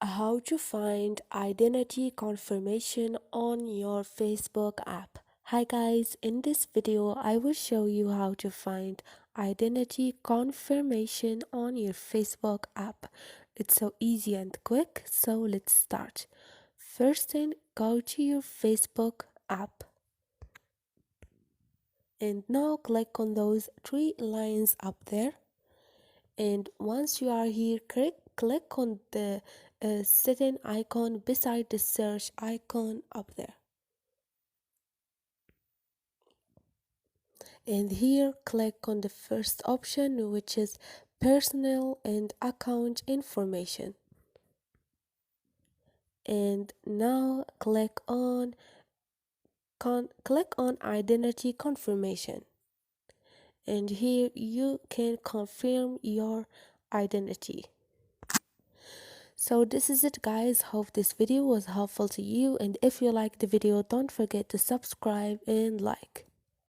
How to find identity confirmation on your Facebook app. Hi guys, in this video I will show you how to find identity confirmation on your Facebook app. It's so easy and quick, so let's start. First thing, go to your Facebook app and now click on those three lines up there, and once you are here, click on the setting icon beside the search icon up there, and here click on the first option, which is personal and account information, and now click on identity confirmation, and here you can confirm your identity. So this is it guys, hope this video was helpful to you, and if you like the video don't forget to subscribe and like.